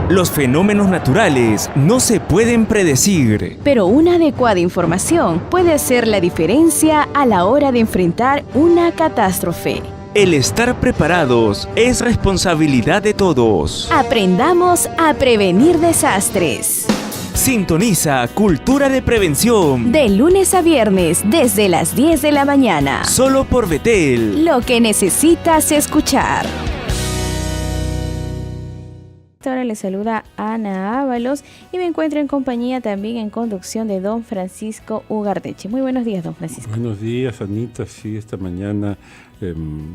Los fenómenos naturales no se pueden predecir, pero una adecuada información puede hacer la diferencia a la hora de enfrentar una catástrofe. El estar preparados es responsabilidad de todos. Aprendamos a prevenir desastres. Sintoniza Cultura de Prevención. De lunes a viernes, desde las 10 de la mañana. Solo por Betel. Lo que necesitas escuchar. Ahora les saluda Ana Ábalos y me encuentro en compañía también en conducción de don Francisco Ugarteche. Muy buenos días, don Francisco. Buenos días, Anita. Sí, esta mañana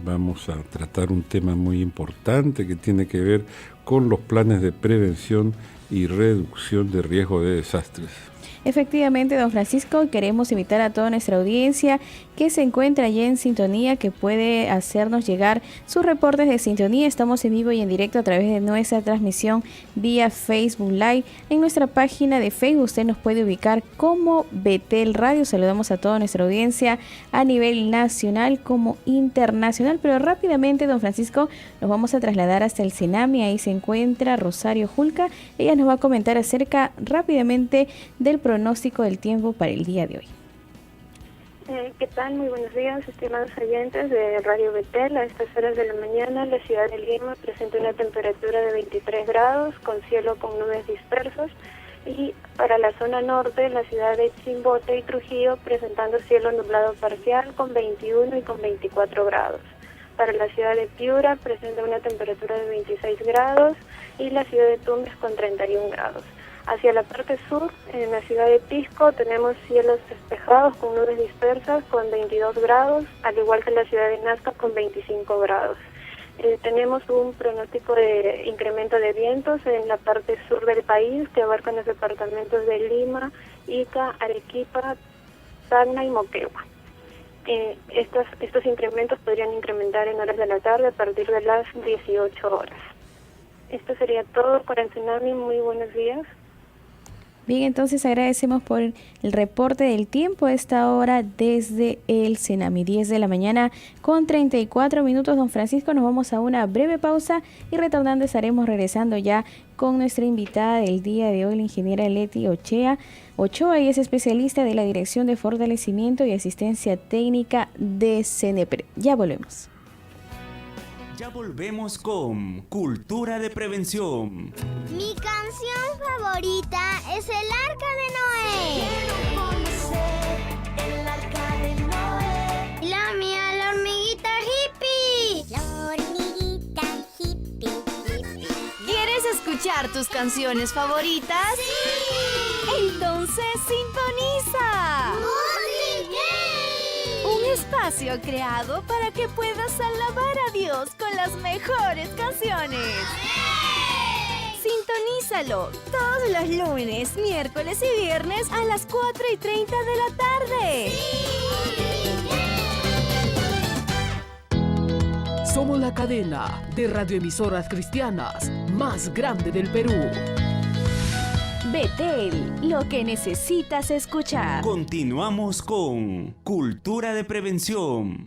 vamos a tratar un tema muy importante que tiene que ver con los planes de prevención y reducción de riesgo de desastres. Efectivamente, don Francisco, queremos invitar a toda nuestra audiencia que se encuentra allí en sintonía, que puede hacernos llegar sus reportes de sintonía. Estamos en vivo y en directo a través de nuestra transmisión vía Facebook Live. En nuestra página de Facebook usted nos puede ubicar como Betel Radio. Saludamos a toda nuestra audiencia a nivel nacional como internacional. Pero rápidamente, don Francisco, nos vamos a trasladar hasta el Senami. Ahí se encuentra Rosario Julca. Ella nos va a comentar acerca rápidamente del pronóstico del tiempo para el día de hoy. ¿Qué tal? Muy buenos días, estimados oyentes de Radio Betel. A estas horas de la mañana, la ciudad de Lima presenta una temperatura de 23 grados, con cielo con nubes dispersas. Y para la zona norte, la ciudad de Chimbote y Trujillo, presentando cielo nublado parcial con 21 y con 24 grados. Para la ciudad de Piura, presenta una temperatura de 26 grados y la ciudad de Tumbes con 31 grados. Hacia la parte sur, en la ciudad de Pisco, tenemos cielos despejados con nubes dispersas con 22 grados, al igual que en la ciudad de Nazca con 25 grados. Tenemos un pronóstico de incremento de vientos en la parte sur del país que abarcan los departamentos de Lima, Ica, Arequipa, Tacna y Moquegua. Estos incrementos podrían incrementar en horas de la tarde a partir de las 18 horas. Esto sería todo para el Senami. Muy buenos días. Bien, entonces agradecemos por el reporte del tiempo a esta hora desde el Senami, 10 de la mañana con 34 minutos. Don Francisco, nos vamos a una breve pausa y retornando estaremos regresando ya con nuestra invitada del día de hoy, la ingeniera Leti Ochoa, y es especialista de la Dirección de Fortalecimiento y Asistencia Técnica de CENEPRE. Ya volvemos. Ya volvemos con Cultura de Prevención. Mi canción favorita es El Arca de Noé. Quiero conocer el Arca de Noé. Y la mía, la hormiguita hippie. La hormiguita hippie, hippie. ¿Quieres escuchar tus canciones favoritas? ¡Sí! Entonces sintoniza. Un espacio creado para que puedas alabar a Dios con las mejores canciones. Sintonízalo todos los lunes, miércoles y viernes a las 4:30 de la tarde. Somos la cadena de radioemisoras cristianas más grande del Perú. Betel, lo que necesitas escuchar. Continuamos con Cultura de Prevención.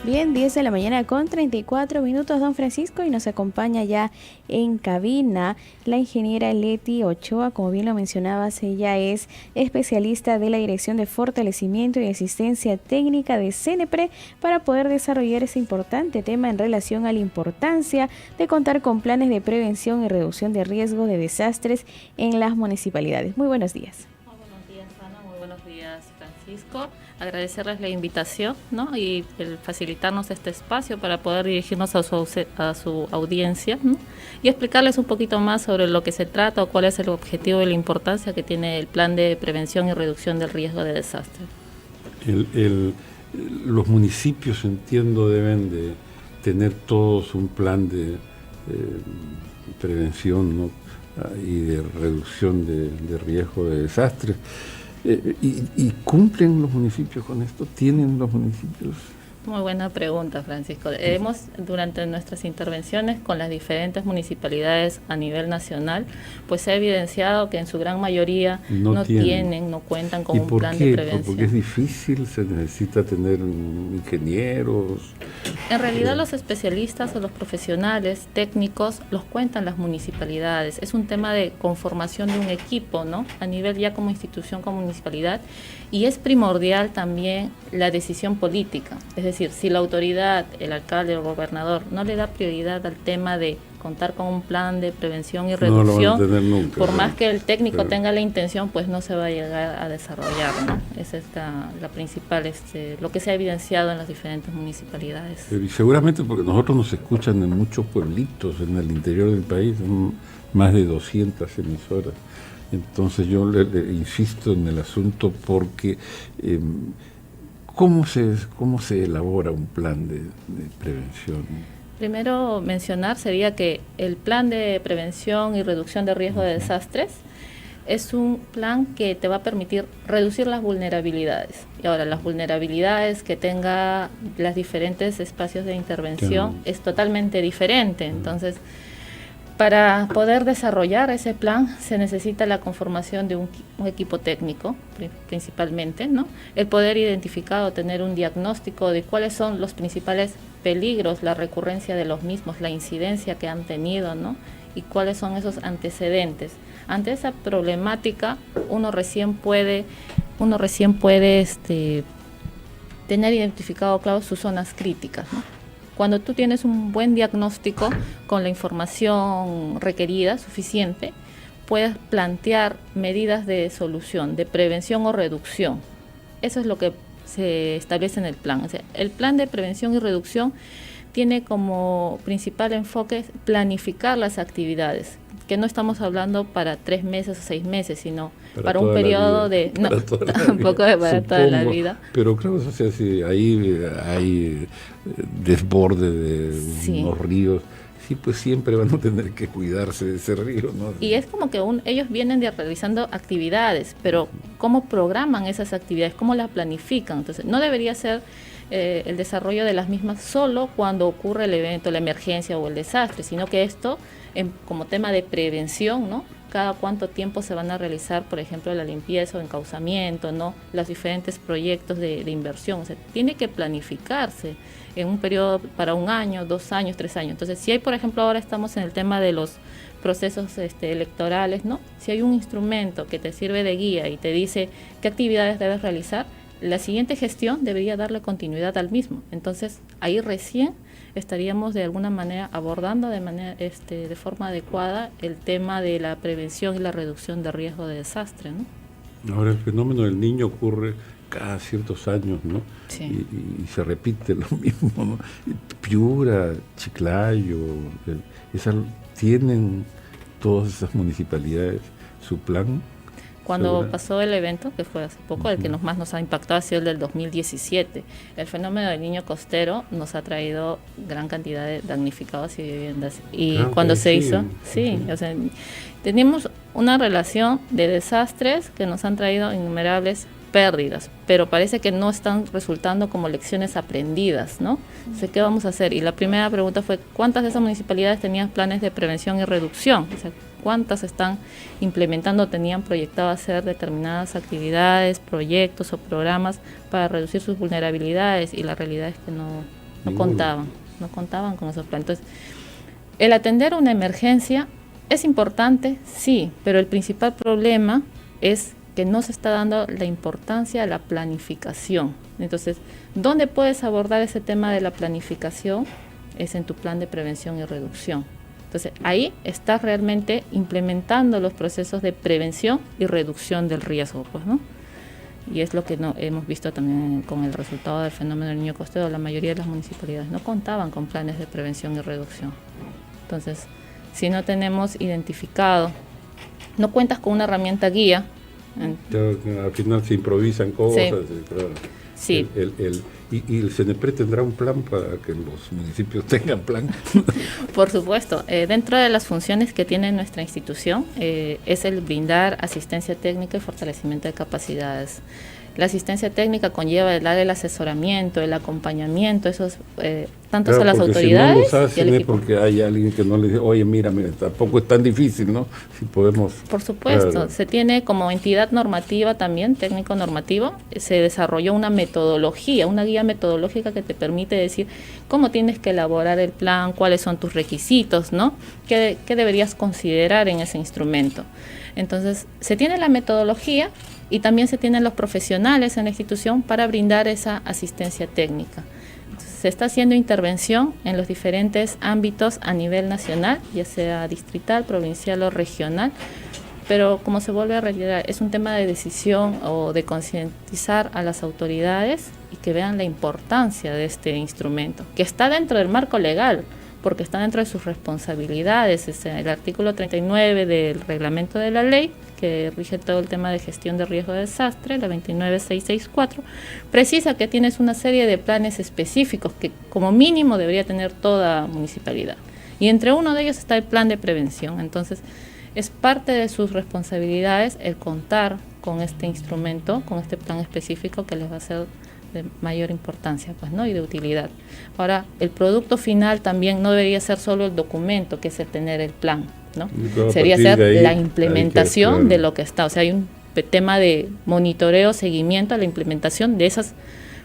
Bien, 10 de la mañana con 34 minutos, don Francisco, y nos acompaña ya en cabina la ingeniera Leti Ochoa. Como bien lo mencionabas, ella es especialista de la Dirección de Fortalecimiento y Asistencia Técnica de CENEPRE para poder desarrollar ese importante tema en relación a la importancia de contar con planes de prevención y reducción de riesgo de desastres en las municipalidades. Muy buenos días. Muy buenos días, Ana. Muy buenos días, Francisco. Agradecerles la invitación, ¿no? Y el facilitarnos este espacio para poder dirigirnos a su audiencia, ¿no? Y explicarles un poquito más sobre lo que se trata o cuál es el objetivo y la importancia que tiene el plan de prevención y reducción del riesgo de desastre. Los municipios, entiendo, deben de tener todos un plan de prevención, ¿no? Y de reducción de riesgo de desastres. ¿Y cumplen los municipios con esto? ¿Tienen los municipios Muy buena pregunta, Francisco. Hemos, durante nuestras intervenciones con las diferentes municipalidades a nivel nacional, pues se ha evidenciado que en su gran mayoría no cuentan con un plan de prevención. Porque es difícil, se necesita tener ingenieros. En realidad los especialistas o los profesionales técnicos los cuentan las municipalidades. Es un tema de conformación de un equipo, ¿no? A nivel ya como institución, como municipalidad, y es primordial también la decisión política. Es decir, si la autoridad, el alcalde o el gobernador no le da prioridad al tema de contar con un plan de prevención y reducción, no lo van a tener nunca, por más que el técnico tenga la intención, pues no se va a llegar a desarrollar, ¿no? Esa es la principal, lo que se ha evidenciado en las diferentes municipalidades. Y seguramente porque nosotros nos escuchan en muchos pueblitos en el interior del país, más de 200 emisoras. Entonces yo le insisto en el asunto porque ¿cómo se elabora un plan de prevención? Primero mencionar sería que el plan de prevención y reducción de riesgo de desastres es un plan que te va a permitir reducir las vulnerabilidades. Y ahora, las vulnerabilidades que tenga los diferentes espacios de intervención es totalmente diferente. Entonces, para poder desarrollar ese plan se necesita la conformación de un equipo técnico, principalmente, ¿no? El poder identificar o tener un diagnóstico de cuáles son los principales peligros, la recurrencia de los mismos, la incidencia que han tenido, ¿no? Y cuáles son esos antecedentes. Ante esa problemática, uno recién puede tener identificado, claro, sus zonas críticas, ¿no? Cuando tú tienes un buen diagnóstico con la información requerida, suficiente, puedes plantear medidas de solución, de prevención o reducción. Eso es lo que se establece en el plan. O sea, el plan de prevención y reducción tiene como principal enfoque planificar las actividades, que no estamos hablando para 3 meses o 6 meses, sino para un periodo de... No, tampoco para toda la vida. Pero creo que, o sea, si ahí hay desborde de unos ríos, sí, pues siempre van a tener que cuidarse de ese río, ¿no? Y es como que ellos vienen realizando actividades, pero ¿cómo programan esas actividades? ¿Cómo las planifican? Entonces, no debería ser el desarrollo de las mismas solo cuando ocurre el evento, la emergencia o el desastre, sino que esto, como tema de prevención, ¿no? Cada cuánto tiempo se van a realizar, por ejemplo, la limpieza o encauzamiento, ¿no? Los diferentes proyectos de inversión. O sea, tiene que planificarse en un periodo para 1 año, 2 años, 3 años. Entonces, si hay, por ejemplo, ahora estamos en el tema de los procesos electorales, ¿no? Si hay un instrumento que te sirve de guía y te dice qué actividades debes realizar, la siguiente gestión debería darle continuidad al mismo. Entonces, ahí recién estaríamos de alguna manera abordando de forma adecuada el tema de la prevención y la reducción de riesgo de desastre, ¿no? Ahora, el fenómeno del niño ocurre cada ciertos años, ¿no? Sí. Y se repite lo mismo, ¿no? Piura, Chiclayo, ¿tienen todas esas municipalidades su plan? Cuando pasó el evento, que fue hace poco, el que más nos ha impactado ha sido el del 2017. El fenómeno del niño costero nos ha traído gran cantidad de damnificados y viviendas. Y cuando se hizo, o sea, teníamos una relación de desastres que nos han traído innumerables pérdidas, pero parece que no están resultando como lecciones aprendidas, ¿no? Entonces, ¿qué vamos a hacer? Y la primera pregunta fue, ¿cuántas de esas municipalidades tenían planes de prevención y reducción? O sea, ¿cuántas están implementando, tenían proyectado hacer determinadas actividades, proyectos o programas para reducir sus vulnerabilidades? Y la realidad es que no contaban con esos planes. Entonces, el atender una emergencia es importante, sí, pero el principal problema es que no se está dando la importancia a la planificación. Entonces, ¿dónde puedes abordar ese tema de la planificación? Es en tu plan de prevención y reducción. Entonces, ahí estás realmente implementando los procesos de prevención y reducción del riesgo, pues, ¿no? Y es lo que hemos visto también con el resultado del fenómeno del niño costero. La mayoría de las municipalidades no contaban con planes de prevención y reducción. Entonces, si no tenemos identificado, no cuentas con una herramienta guía. Al final se improvisan cosas. Claro. Sí. ¿Y el CNPRE tendrá un plan para que los municipios tengan plan? Por supuesto. Dentro de las funciones que tiene nuestra institución es el brindar asistencia técnica y fortalecimiento de capacidades. La asistencia técnica conlleva el dar el asesoramiento, el acompañamiento, esos tanto claro, a las autoridades si no los hacen y al es equipo. porque hay alguien que no le dice, oye, mira, tampoco es tan difícil, ¿no? Si podemos... Por supuesto, claro. se tiene como entidad normativa también, técnico-normativo, se desarrolló una metodología, una guía metodológica que te permite decir cómo tienes que elaborar el plan, cuáles son tus requisitos, ¿no? ¿Qué deberías considerar en ese instrumento? Entonces, se tiene la metodología y también se tienen los profesionales en la institución para brindar esa asistencia técnica. Se está haciendo intervención en los diferentes ámbitos a nivel nacional, ya sea distrital, provincial o regional, pero como se vuelve a reiterar, es un tema de decisión o de concientizar a las autoridades y que vean la importancia de este instrumento, que está dentro del marco legal, porque está dentro de sus responsabilidades. Es el artículo 39 del reglamento de la ley, que rige todo el tema de gestión de riesgo de desastre, la 29664, precisa que tienes una serie de planes específicos que como mínimo debería tener toda municipalidad. Y entre uno de ellos está el plan de prevención. Entonces, es parte de sus responsabilidades el contar con este instrumento, con este plan específico que les va a ser de mayor importancia, pues, ¿no? Y de utilidad. Ahora, el producto final también no debería ser solo el documento, que es el tener el plan, ¿no? Sería ser la implementación de lo que está. O sea, hay un tema de monitoreo, seguimiento a la implementación de esas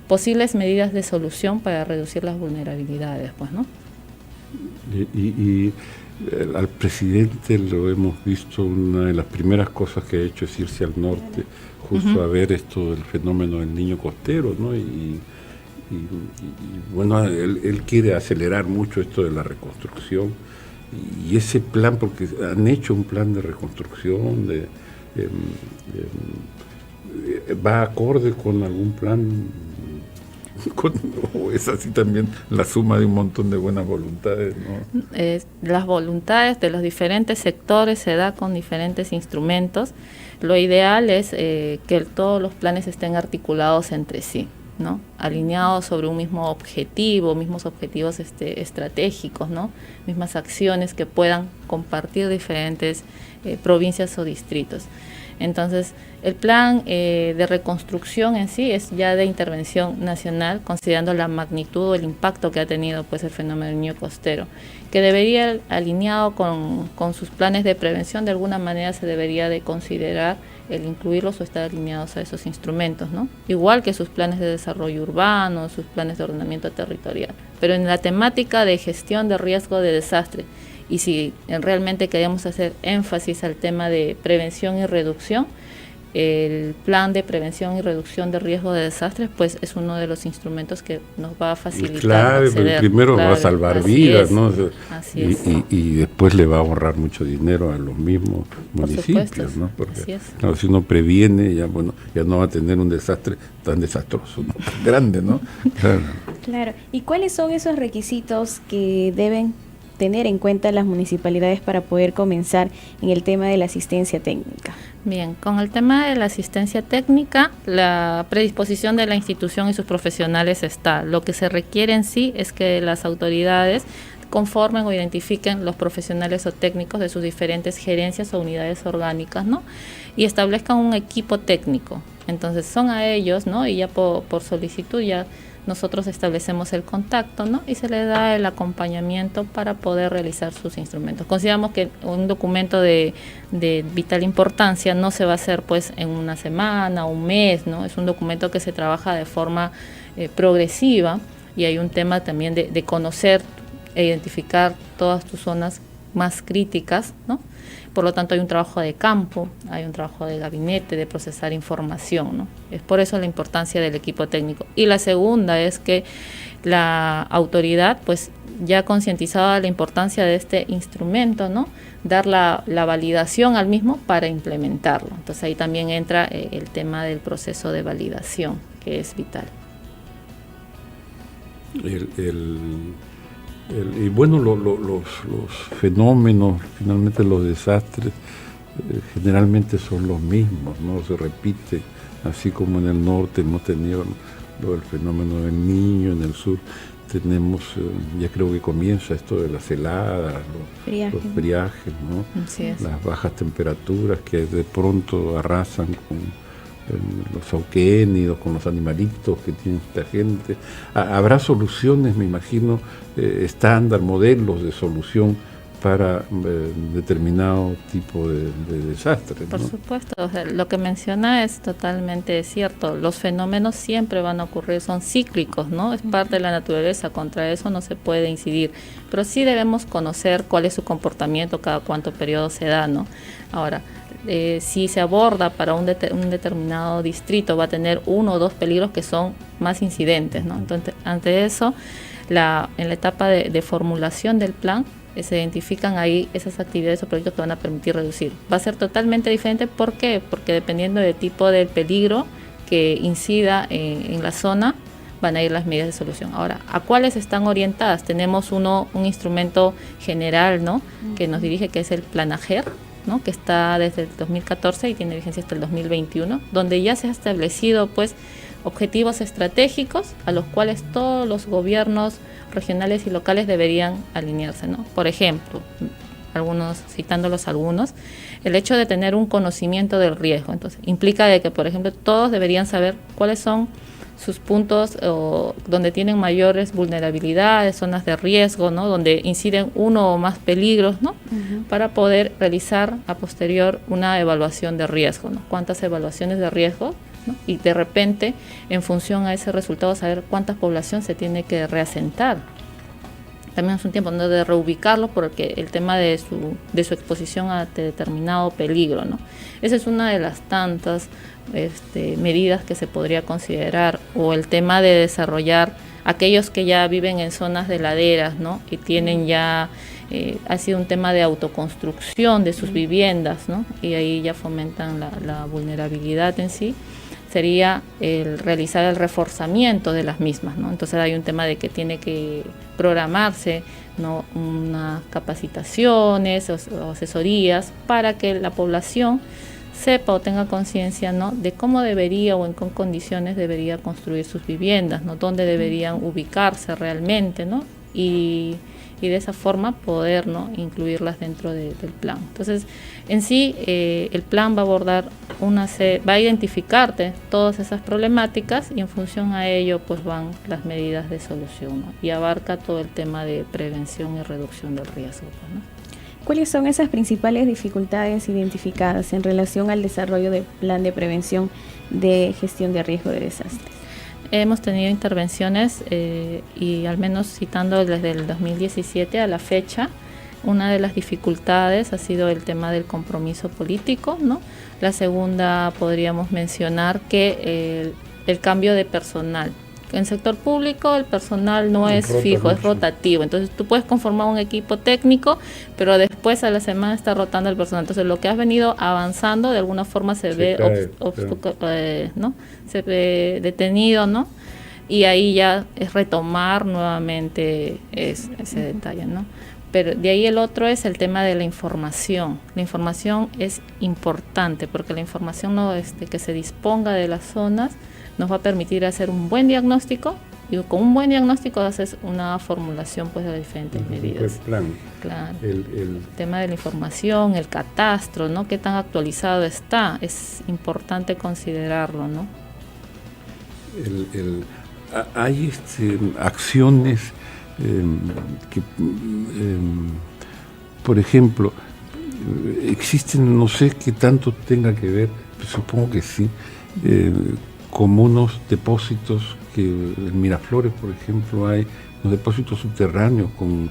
posibles medidas de solución para reducir las vulnerabilidades, pues, ¿no? Y al presidente lo hemos visto, una de las primeras cosas que ha hecho es irse al norte, justo a ver esto del fenómeno del niño costero, ¿no? Y bueno, él quiere acelerar mucho esto de la reconstrucción, y ese plan, porque han hecho un plan de reconstrucción, va acorde con algún plan, o es así también la suma de un montón de buenas voluntades, ¿no? Las voluntades de los diferentes sectores se da con diferentes instrumentos. Lo ideal es que todos los planes estén articulados entre sí, ¿no? Alineados sobre un mismo objetivo, mismos objetivos estratégicos, ¿no? Mismas acciones que puedan compartir diferentes provincias o distritos. Entonces, el plan de reconstrucción en sí es ya de intervención nacional, considerando la magnitud o el impacto que ha tenido, pues, el fenómeno del niño costero, que debería, alineado con sus planes de prevención, de alguna manera se debería de considerar el incluirlos o estar alineados a esos instrumentos, ¿no? Igual que sus planes de desarrollo urbano, sus planes de ordenamiento territorial. Pero en la temática de gestión de riesgo de desastre, y si realmente queremos hacer énfasis al tema de prevención y reducción, el plan de prevención y reducción de riesgo de desastres, pues es uno de los instrumentos que nos va a facilitar. Claro, acceder. primero va a salvar vidas, ¿no? Así es. Y después le va a ahorrar mucho dinero a los mismos municipios, ¿no? Porque claro, si uno previene, ya bueno, ya no va a tener un desastre tan desastroso, ¿no? Tan grande, ¿no? Claro. ¿Y cuáles son esos requisitos que deben tener en cuenta las municipalidades para poder comenzar en el tema de la asistencia técnica? Bien, con el tema de la asistencia técnica, la predisposición de la institución y sus profesionales está. Lo que se requiere en sí es que las autoridades conformen o identifiquen los profesionales o técnicos de sus diferentes gerencias o unidades orgánicas, ¿no? Y establezcan un equipo técnico. Entonces son a ellos, ¿no? Y ya por solicitud ya nosotros establecemos el contacto, ¿no? Y se le da el acompañamiento para poder realizar sus instrumentos. Consideramos que un documento de vital importancia no se va a hacer, pues, en una semana o un mes, ¿no? Es un documento que se trabaja de forma progresiva, y hay un tema también de conocer e identificar todas tus zonas más críticas, ¿no? Por lo tanto, hay un trabajo de campo, hay un trabajo de gabinete, de procesar información, ¿no? Es por eso la importancia del equipo técnico. Y la segunda es que la autoridad, pues, ya concientizada de la importancia de este instrumento, ¿no? Dar la validación al mismo para implementarlo. Entonces, ahí también entra el tema del proceso de validación, que es vital. Y bueno, los fenómenos, finalmente los desastres, generalmente son los mismos, ¿no? Se repite, así como en el norte hemos tenido el fenómeno del Niño, en el sur tenemos, ya creo que comienza esto de las heladas, los friajes, ¿no? Así es. Las bajas temperaturas que de pronto arrasan con los auquénidos, con los animalitos que tiene esta gente. Habrá soluciones, me imagino, estándar, modelos de solución para determinado tipo de desastres, ¿no? Por supuesto, o sea, lo que menciona es totalmente cierto. Los fenómenos siempre van a ocurrir, son cíclicos, ¿no? Es parte de la naturaleza, contra eso no se puede incidir. Pero sí debemos conocer cuál es su comportamiento, cada cuánto periodo se da, ¿no? Ahora, si se aborda para un determinado distrito, va a tener 1 o 2 peligros que son más incidentes, ¿no? Entonces, ante eso, en la etapa de formulación del plan, se identifican ahí esas actividades o proyectos que van a permitir reducir. Va a ser totalmente diferente, ¿por qué? Porque dependiendo del tipo del peligro que incida en la zona, van a ir las medidas de solución. Ahora, ¿a cuáles están orientadas? Tenemos un instrumento general, ¿no? Que nos dirige, que es el Plan AGER, ¿no? Que está desde el 2014 y tiene vigencia hasta el 2021, donde ya se ha establecido, pues, objetivos estratégicos a los cuales todos los gobiernos regionales y locales deberían alinearse, ¿no? Por ejemplo, citándolos algunos, el hecho de tener un conocimiento del riesgo. Entonces, implica de que, por ejemplo, todos deberían saber cuáles son sus puntos donde tienen mayores vulnerabilidades, zonas de riesgo, ¿no? Donde inciden 1 o más peligros, ¿no? Para poder realizar a posterior una evaluación de riesgo, ¿no? ¿Cuántas evaluaciones de riesgo? ¿No? Y de repente, en función a ese resultado, saber cuánta población se tiene que reasentar. También es un tiempo, ¿no?, de reubicarlo, porque el tema de su exposición a determinado peligro, ¿no? Esa es una de las tantas medidas que se podría considerar, o el tema de desarrollar aquellos que ya viven en zonas de laderas, ¿no? Y tienen ya ha sido un tema de autoconstrucción de sus viviendas, ¿no? Y ahí ya fomentan la vulnerabilidad en sí. Sería el realizar el reforzamiento de las mismas, ¿no? Entonces hay un tema de que tiene que programarse, ¿no?, unas capacitaciones o asesorías para que la población sepa o tenga conciencia, ¿no?, de cómo debería o en qué condiciones debería construir sus viviendas, ¿no?, dónde deberían ubicarse realmente, ¿no? Y de esa forma poder, ¿no?, incluirlas dentro del plan. Entonces, en sí, el plan va a abordar va a identificarte todas esas problemáticas, y en función a ello pues van las medidas de solución, ¿no? Y abarca todo el tema de prevención y reducción del riesgo, ¿no? ¿Cuáles son esas principales dificultades identificadas en relación al desarrollo del plan de prevención de gestión de riesgo de desastres? Hemos tenido intervenciones y, al menos citando desde el 2017 a la fecha, una de las dificultades ha sido el tema del compromiso político, ¿no? La segunda, podríamos mencionar que el cambio de personal. En el sector público el personal no es fijo, es rotativo. Entonces tú puedes conformar un equipo técnico, pero después a la semana está rotando el personal. Entonces lo que has venido avanzando de alguna forma se ve ¿no? Se ve detenido, ¿no? Y ahí ya es retomar nuevamente ese detalle, ¿no? Pero de ahí el otro es el tema de la información. La información es importante, porque la información que se disponga de las zonas nos va a permitir hacer un buen diagnóstico, y con un buen diagnóstico haces una formulación, pues, de diferentes medidas. Plan. Claro. El tema de la información, el catastro, ¿no? Qué tan actualizado está, es importante considerarlo, ¿no? Hay acciones que, por ejemplo, existen, no sé qué tanto tenga que ver, supongo que sí, como unos depósitos que en Miraflores, por ejemplo, hay unos depósitos subterráneos con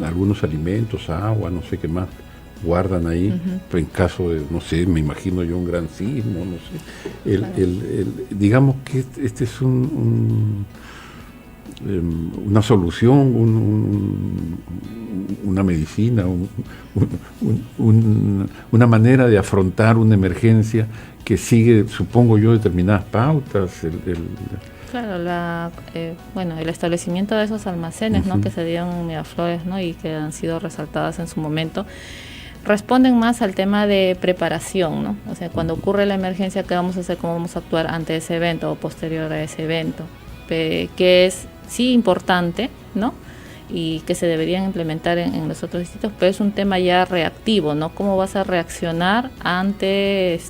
algunos alimentos, agua, no sé qué más, guardan ahí, en caso de, no sé, me imagino yo, un gran sismo, no sé. Digamos que este es una solución, una medicina, una manera de afrontar una emergencia que sigue, supongo yo, determinadas pautas. Claro, el establecimiento de esos almacenes, ¿no?, que se dieron en Miraflores, ¿no?, y que han sido resaltadas en su momento, responden más al tema de preparación, ¿no? O sea, cuando ocurre la emergencia, ¿qué vamos a hacer? ¿Cómo vamos a actuar ante ese evento o posterior a ese evento? Que es sí importante, ¿no? y que se deberían implementar en los otros distritos, pero es un tema ya reactivo, ¿no? ¿Cómo vas a reaccionar ante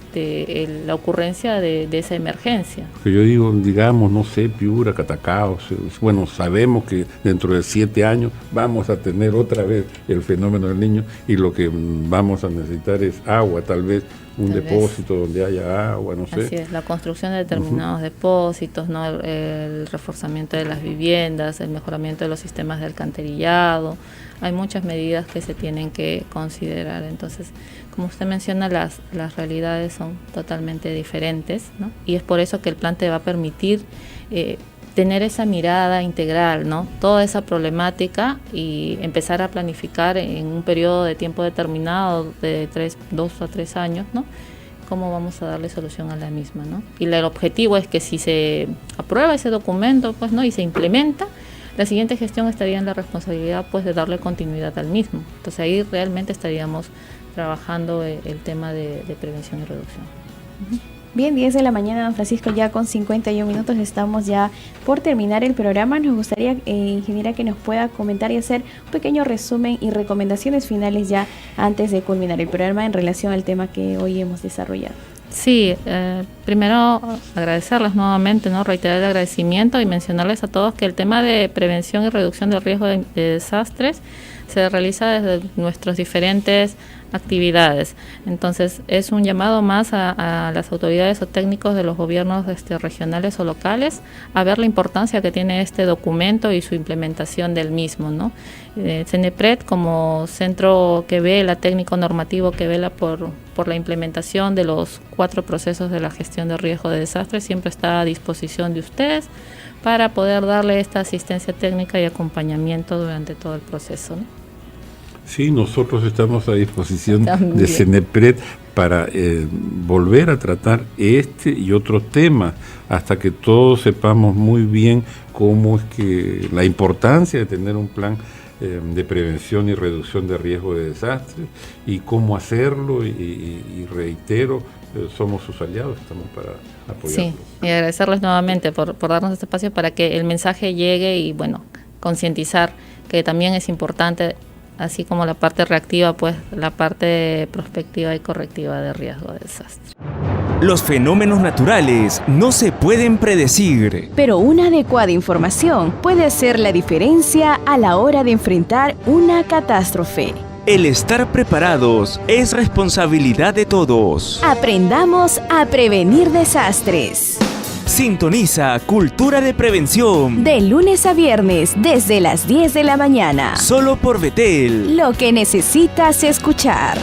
la ocurrencia de esa emergencia? Que yo digo, digamos, no sé, Piura, Catacao, bueno, sabemos que dentro de 7 años vamos a tener otra vez el fenómeno del Niño y lo que vamos a necesitar es agua, tal vez un depósito donde haya agua, no sé. Así es, la construcción de determinados depósitos, ¿no? El reforzamiento de las viviendas, el mejoramiento de los sistemas de alcantarillado. Hay muchas medidas que se tienen que considerar. Entonces, como usted menciona, las realidades son totalmente diferentes, ¿no? Y es por eso que el plan te va a permitir tener esa mirada integral, ¿no? Toda esa problemática y empezar a planificar en un periodo de tiempo determinado de 2 a 3 años, ¿no? Cómo vamos a darle solución a la misma, ¿no? Y el objetivo es que si se aprueba ese documento, pues, ¿no? Y se implementa, la siguiente gestión estaría en la responsabilidad, pues, de darle continuidad al mismo. Entonces ahí realmente estaríamos trabajando el tema de prevención y reducción. Bien, 10 de la mañana, don Francisco, ya con 51 minutos, estamos ya por terminar el programa. Nos gustaría, ingeniera, que nos pueda comentar y hacer un pequeño resumen y recomendaciones finales ya antes de culminar el programa en relación al tema que hoy hemos desarrollado. Sí, primero agradecerles nuevamente, ¿no? Reiterar el agradecimiento y mencionarles a todos que el tema de prevención y reducción del riesgo de desastres se realiza desde nuestras diferentes actividades. Entonces es un llamado más a las autoridades o técnicos de los gobiernos regionales o locales a ver la importancia que tiene este documento y su implementación del mismo, ¿no? CENEPRED, como centro que vela, técnico normativo que vela por la implementación de los 4 procesos de la gestión de riesgo de desastres, siempre está a disposición de ustedes para poder darle esta asistencia técnica y acompañamiento durante todo el proceso, ¿no? Sí, nosotros estamos a disposición También de CENEPRED para volver a tratar este y otros temas hasta que todos sepamos muy bien cómo es que la importancia de tener un plan de prevención y reducción de riesgo de desastres y cómo hacerlo y reitero, somos sus aliados, estamos para apoyarlos. Sí, y agradecerles nuevamente por darnos este espacio para que el mensaje llegue y, bueno, concientizar que también es importante, así como la parte reactiva, pues la parte prospectiva y correctiva de riesgo de desastre. Los fenómenos naturales no se pueden predecir, Pero una adecuada información puede hacer la diferencia a la hora de enfrentar una catástrofe. el estar preparados es responsabilidad de todos. Aprendamos a prevenir desastres. Sintoniza Cultura de Prevención. De lunes a viernes, desde las 10 de la mañana. Solo por Betel. Lo que necesitas escuchar.